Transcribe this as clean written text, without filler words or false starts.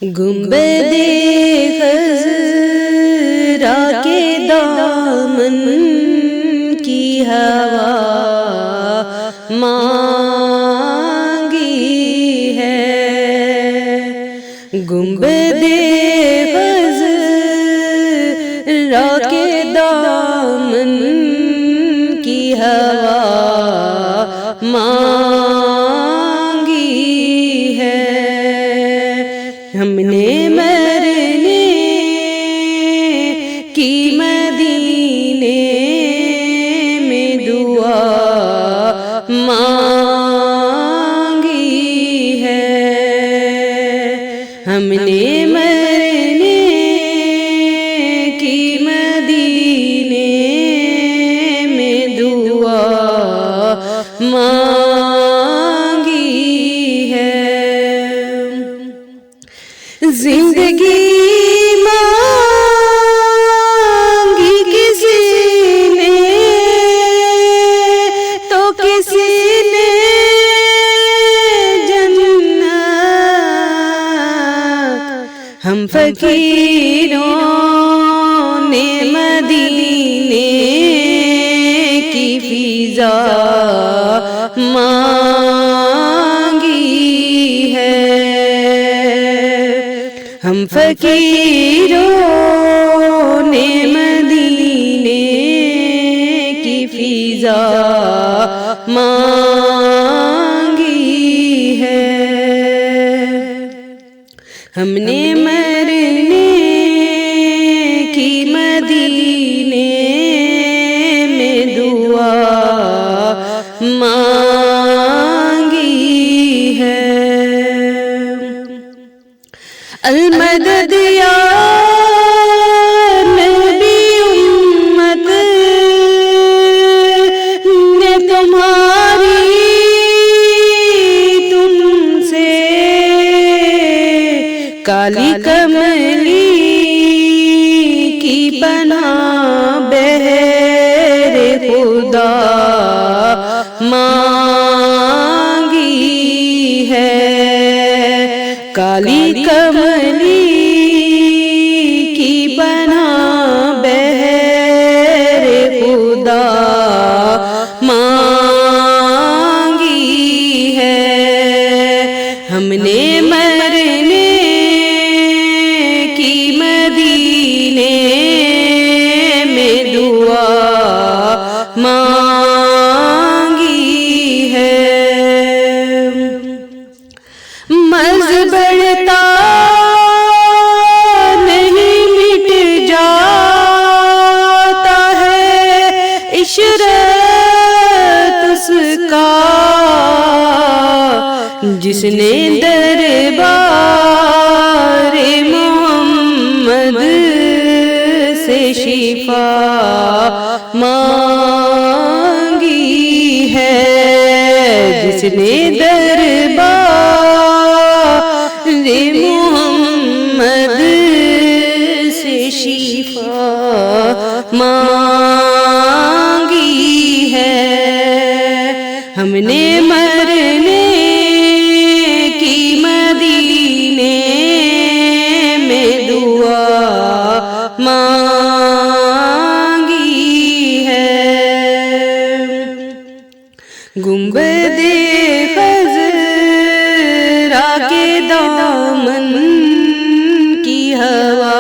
گنبد خضرا کے دامن کی ہوا مانگی ہے، گنبد خضرا کے دامن کی ہوا مانگی ہے، ہم نے مرنے کی مدینے میں دعا مانگی ہے، ہم نے مرنے کی مدینے میں دعا مانگی ہے، زندگی مانگی کسی نے تو کسی نے جنت، ہم فقیروں نے مدینے کی فضا مانگی ہے، ہم فقیروں نے مدینے کی فضا مانگی ہے، ہم نے مرنے کی مدینے میں دعا مانگی ہے، المدد یا نبی امت نے تمہاری تم سے کالی کملی کی پناہ بہر خدا مانگی ہے، کالی کملی کی پناہ بہر خدا مانگی ہے، ہم نے مرنے کی مدینے میں دعا مانگی ہے، مرض بڑھتا نہیں مٹ جاتا ہے، عشرت اس کا جس نے دربار محمد سے شفا مانگی ہے، جس نے دربار محمد سے شفا مانگی ہے، ہم نے مرنے کی مدینے میں دعا مانگی ہے، گنبد خضرا کے دامن کی ہوا